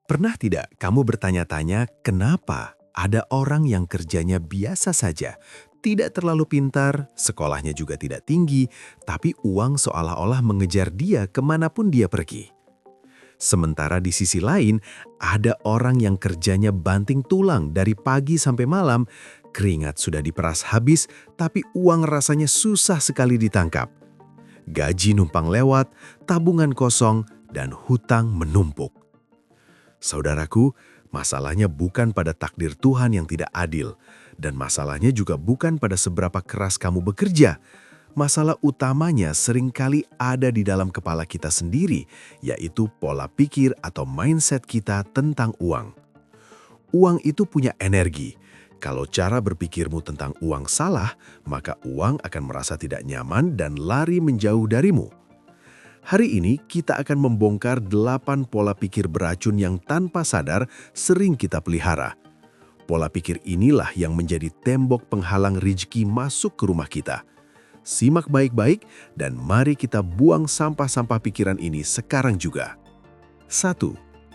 Pernah tidak kamu bertanya-tanya kenapa ada orang yang kerjanya biasa saja, tidak terlalu pintar, sekolahnya juga tidak tinggi, tapi uang seolah-olah mengejar dia kemanapun dia pergi. Sementara di sisi lain, ada orang yang kerjanya banting tulang dari pagi sampai malam, keringat sudah diperas habis, tapi uang rasanya susah sekali ditangkap. Gaji numpang lewat, tabungan kosong, dan hutang menumpuk. Saudaraku, masalahnya bukan pada takdir Tuhan yang tidak adil, dan masalahnya juga bukan pada seberapa keras kamu bekerja. Masalah utamanya seringkali ada di dalam kepala kita sendiri, yaitu pola pikir atau mindset kita tentang uang. Uang itu punya energi. Kalau cara berpikirmu tentang uang salah, maka uang akan merasa tidak nyaman dan lari menjauh darimu. Hari ini kita akan membongkar 8 pola pikir beracun yang tanpa sadar sering kita pelihara. Pola pikir inilah yang menjadi tembok penghalang rezeki masuk ke rumah kita. Simak baik-baik dan mari kita buang sampah-sampah pikiran ini sekarang juga. 1.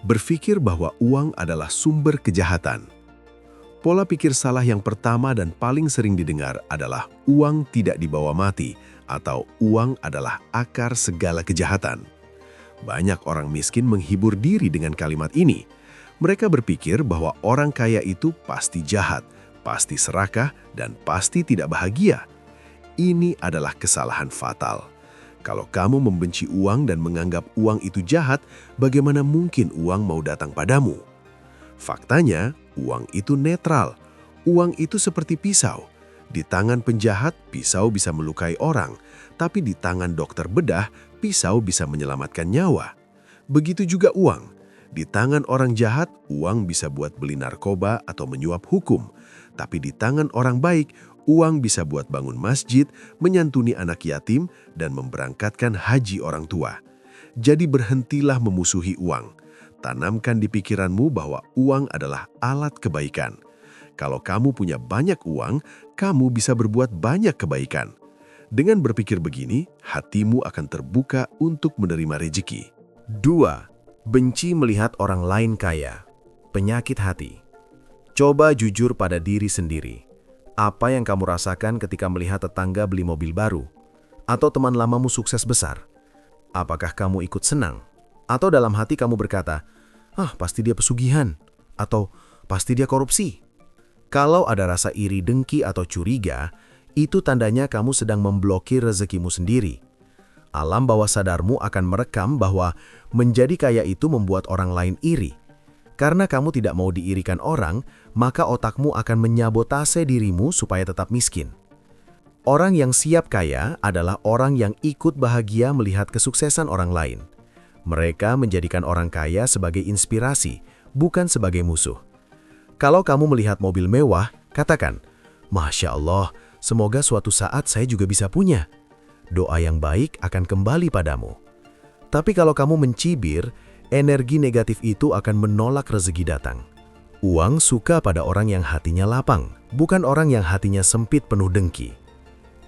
Berpikir bahwa uang adalah sumber kejahatan. Pola pikir salah yang pertama dan paling sering didengar adalah uang tidak dibawa mati atau uang adalah akar segala kejahatan. Banyak orang miskin menghibur diri dengan kalimat ini. Mereka berpikir bahwa orang kaya itu pasti jahat, pasti serakah, dan pasti tidak bahagia. Ini adalah kesalahan fatal. Kalau kamu membenci uang dan menganggap uang itu jahat, bagaimana mungkin uang mau datang padamu? Faktanya, uang itu netral. Uang itu seperti pisau. Di tangan penjahat, pisau bisa melukai orang, tapi di tangan dokter bedah, pisau bisa menyelamatkan nyawa. Begitu juga uang. Di tangan orang jahat, uang bisa buat beli narkoba atau menyuap hukum. Tapi di tangan orang baik, uang bisa buat bangun masjid, menyantuni anak yatim, dan memberangkatkan haji orang tua. Jadi berhentilah memusuhi uang. Tanamkan di pikiranmu bahwa uang adalah alat kebaikan. Kalau kamu punya banyak uang, kamu bisa berbuat banyak kebaikan. Dengan berpikir begini, hatimu akan terbuka untuk menerima rezeki. 2. Benci melihat orang lain kaya. Penyakit hati. Coba jujur pada diri sendiri. Apa yang kamu rasakan ketika melihat tetangga beli mobil baru? Atau teman lamamu sukses besar? Apakah kamu ikut senang? Atau dalam hati kamu berkata, pasti dia pesugihan, atau pasti dia korupsi. Kalau ada rasa iri, dengki, atau curiga, itu tandanya kamu sedang memblokir rezekimu sendiri. Alam bawah sadarmu akan merekam bahwa menjadi kaya itu membuat orang lain iri. Karena kamu tidak mau diirikan orang, maka otakmu akan menyabotase dirimu supaya tetap miskin. Orang yang siap kaya adalah orang yang ikut bahagia melihat kesuksesan orang lain. Mereka menjadikan orang kaya sebagai inspirasi, bukan sebagai musuh. Kalau kamu melihat mobil mewah, katakan, "Masya Allah, semoga suatu saat saya juga bisa punya." Doa yang baik akan kembali padamu. Tapi kalau kamu mencibir, energi negatif itu akan menolak rezeki datang. Uang suka pada orang yang hatinya lapang, bukan orang yang hatinya sempit penuh dengki.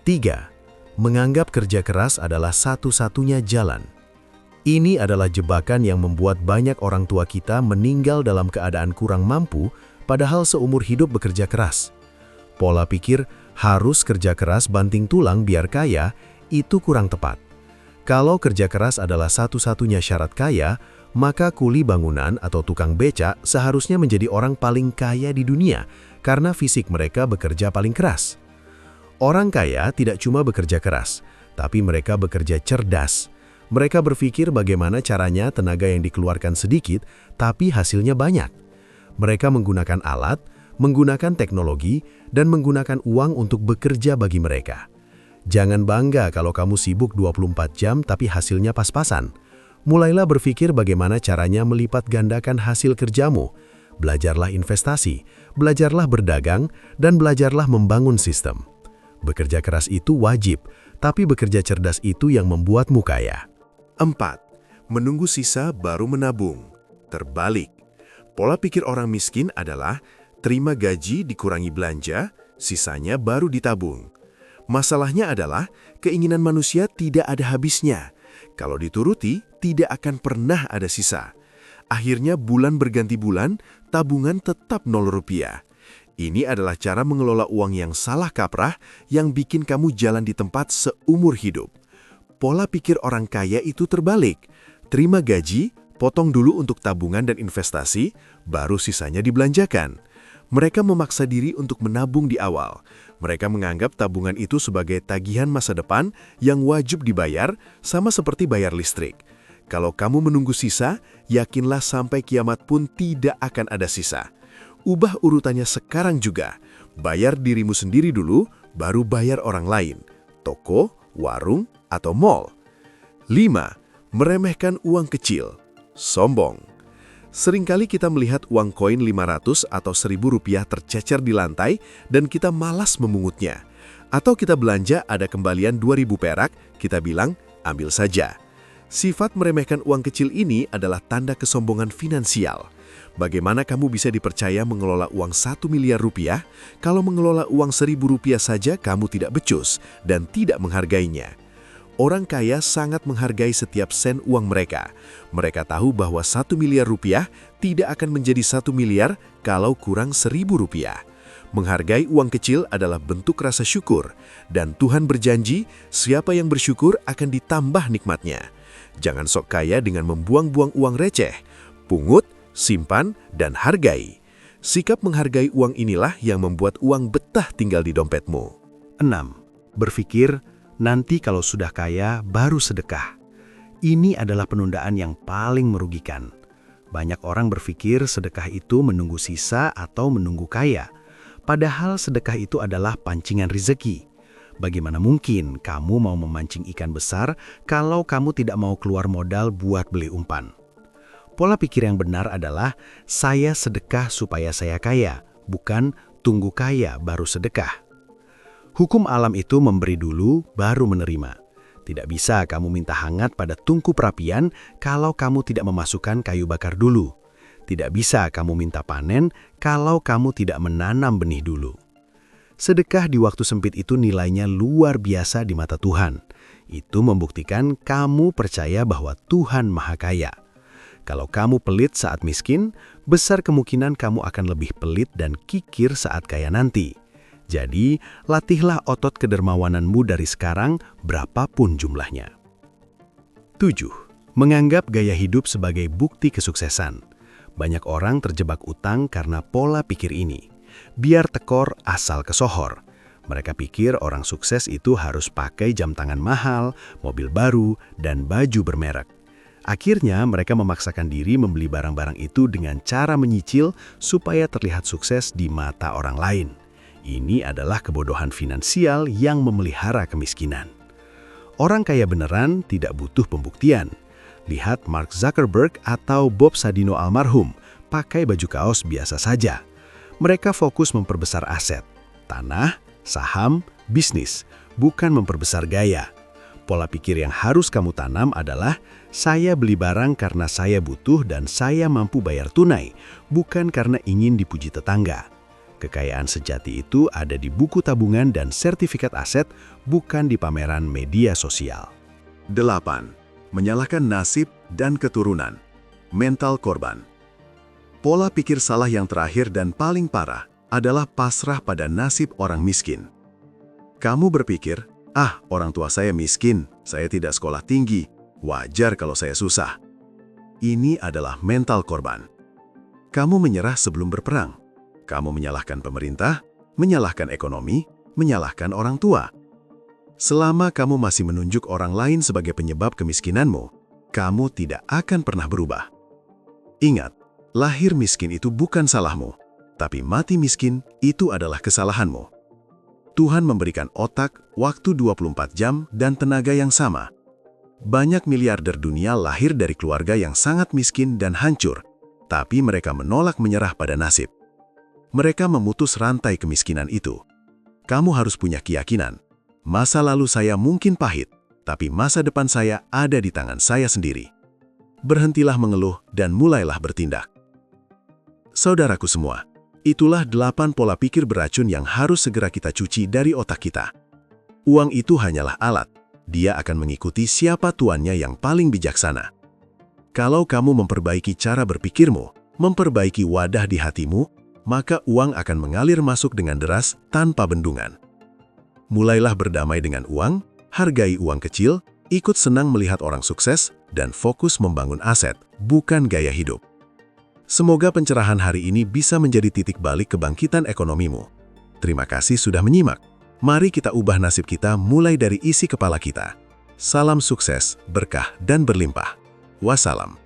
3. Menganggap kerja keras adalah satu-satunya jalan. Ini adalah jebakan yang membuat banyak orang tua kita meninggal dalam keadaan kurang mampu, padahal seumur hidup bekerja keras. Pola pikir harus kerja keras banting tulang biar kaya, itu kurang tepat. Kalau kerja keras adalah satu-satunya syarat kaya, maka kuli bangunan atau tukang becak seharusnya menjadi orang paling kaya di dunia, karena fisik mereka bekerja paling keras. Orang kaya tidak cuma bekerja keras, tapi mereka bekerja cerdas. Mereka berpikir bagaimana caranya tenaga yang dikeluarkan sedikit, tapi hasilnya banyak. Mereka menggunakan alat, menggunakan teknologi, dan menggunakan uang untuk bekerja bagi mereka. Jangan bangga kalau kamu sibuk 24 jam tapi hasilnya pas-pasan. Mulailah berpikir bagaimana caranya melipat gandakan hasil kerjamu. Belajarlah investasi, belajarlah berdagang, dan belajarlah membangun sistem. Bekerja keras itu wajib, tapi bekerja cerdas itu yang membuatmu kaya. 4. Menunggu sisa baru menabung. Terbalik. Pola pikir orang miskin adalah terima gaji dikurangi belanja, sisanya baru ditabung. Masalahnya adalah keinginan manusia tidak ada habisnya. Kalau dituruti, tidak akan pernah ada sisa. Akhirnya bulan berganti bulan, tabungan tetap 0 rupiah. Ini adalah cara mengelola uang yang salah kaprah yang bikin kamu jalan di tempat seumur hidup. Pola pikir orang kaya itu terbalik. Terima gaji, potong dulu untuk tabungan dan investasi, baru sisanya dibelanjakan. Mereka memaksa diri untuk menabung di awal. Mereka menganggap tabungan itu sebagai tagihan masa depan yang wajib dibayar, sama seperti bayar listrik. Kalau kamu menunggu sisa, yakinlah sampai kiamat pun tidak akan ada sisa. Ubah urutannya sekarang juga. Bayar dirimu sendiri dulu, baru bayar orang lain. Toko, warung, atau mall. 5. Meremehkan uang kecil. Sombong. Seringkali kita melihat uang koin 500 atau 1.000 rupiah tercecer di lantai dan kita malas memungutnya. Atau kita belanja ada kembalian 2.000 perak, kita bilang, ambil saja. Sifat meremehkan uang kecil ini adalah tanda kesombongan finansial. Bagaimana kamu bisa dipercaya mengelola uang 1 miliar rupiah, kalau mengelola uang 1.000 rupiah saja kamu tidak becus dan tidak menghargainya? Orang kaya sangat menghargai setiap sen uang mereka. Mereka tahu bahwa 1 miliar rupiah tidak akan menjadi 1 miliar kalau kurang 1.000 rupiah. Menghargai uang kecil adalah bentuk rasa syukur, dan Tuhan berjanji siapa yang bersyukur akan ditambah nikmatnya. Jangan sok kaya dengan membuang-buang uang receh. Pungut, simpan, dan hargai. Sikap menghargai uang inilah yang membuat uang betah tinggal di dompetmu. 6. Berpikir, nanti kalau sudah kaya, baru sedekah. Ini adalah penundaan yang paling merugikan. Banyak orang berpikir sedekah itu menunggu sisa atau menunggu kaya. Padahal sedekah itu adalah pancingan rezeki. Bagaimana mungkin kamu mau memancing ikan besar kalau kamu tidak mau keluar modal buat beli umpan? Pola pikir yang benar adalah, saya sedekah supaya saya kaya, bukan tunggu kaya baru sedekah. Hukum alam itu memberi dulu, baru menerima. Tidak bisa kamu minta hangat pada tungku perapian kalau kamu tidak memasukkan kayu bakar dulu. Tidak bisa kamu minta panen kalau kamu tidak menanam benih dulu. Sedekah di waktu sempit itu nilainya luar biasa di mata Tuhan. Itu membuktikan kamu percaya bahwa Tuhan Maha Kaya. Kalau kamu pelit saat miskin, besar kemungkinan kamu akan lebih pelit dan kikir saat kaya nanti. Jadi, latihlah otot kedermawananmu dari sekarang berapapun jumlahnya. 7. Menganggap gaya hidup sebagai bukti kesuksesan. Banyak orang terjebak utang karena pola pikir ini. Biar tekor asal kesohor. Mereka pikir orang sukses itu harus pakai jam tangan mahal, mobil baru, dan baju bermerek. Akhirnya mereka memaksakan diri membeli barang-barang itu dengan cara menyicil supaya terlihat sukses di mata orang lain. Ini adalah kebodohan finansial yang memelihara kemiskinan. Orang kaya beneran tidak butuh pembuktian. Lihat Mark Zuckerberg atau Bob Sadino almarhum, pakai baju kaos biasa saja. Mereka fokus memperbesar aset, tanah, saham, bisnis, bukan memperbesar gaya. Pola pikir yang harus kamu tanam adalah, saya beli barang karena saya butuh dan saya mampu bayar tunai, bukan karena ingin dipuji tetangga. Kekayaan sejati itu ada di buku tabungan dan sertifikat aset, bukan di pameran media sosial. 8. Menyalahkan nasib dan keturunan. Mental korban. Pola pikir salah yang terakhir dan paling parah adalah pasrah pada nasib orang miskin. Kamu berpikir, orang tua saya miskin, saya tidak sekolah tinggi, wajar kalau saya susah. Ini adalah mental korban. Kamu menyerah sebelum berperang. Kamu menyalahkan pemerintah, menyalahkan ekonomi, menyalahkan orang tua. Selama kamu masih menunjuk orang lain sebagai penyebab kemiskinanmu, kamu tidak akan pernah berubah. Ingat, lahir miskin itu bukan salahmu, tapi mati miskin itu adalah kesalahanmu. Tuhan memberikan otak, waktu 24 jam, dan tenaga yang sama. Banyak miliarder dunia lahir dari keluarga yang sangat miskin dan hancur, tapi mereka menolak menyerah pada nasib. Mereka memutus rantai kemiskinan itu. Kamu harus punya keyakinan. Masa lalu saya mungkin pahit, tapi masa depan saya ada di tangan saya sendiri. Berhentilah mengeluh dan mulailah bertindak. Saudaraku semua, itulah 8 pola pikir beracun yang harus segera kita cuci dari otak kita. Uang itu hanyalah alat. Dia akan mengikuti siapa tuannya yang paling bijaksana. Kalau kamu memperbaiki cara berpikirmu, memperbaiki wadah di hatimu, maka uang akan mengalir masuk dengan deras tanpa bendungan. Mulailah berdamai dengan uang, hargai uang kecil, ikut senang melihat orang sukses, dan fokus membangun aset, bukan gaya hidup. Semoga pencerahan hari ini bisa menjadi titik balik kebangkitan ekonomimu. Terima kasih sudah menyimak. Mari kita ubah nasib kita mulai dari isi kepala kita. Salam sukses, berkah, dan berlimpah. Wassalam.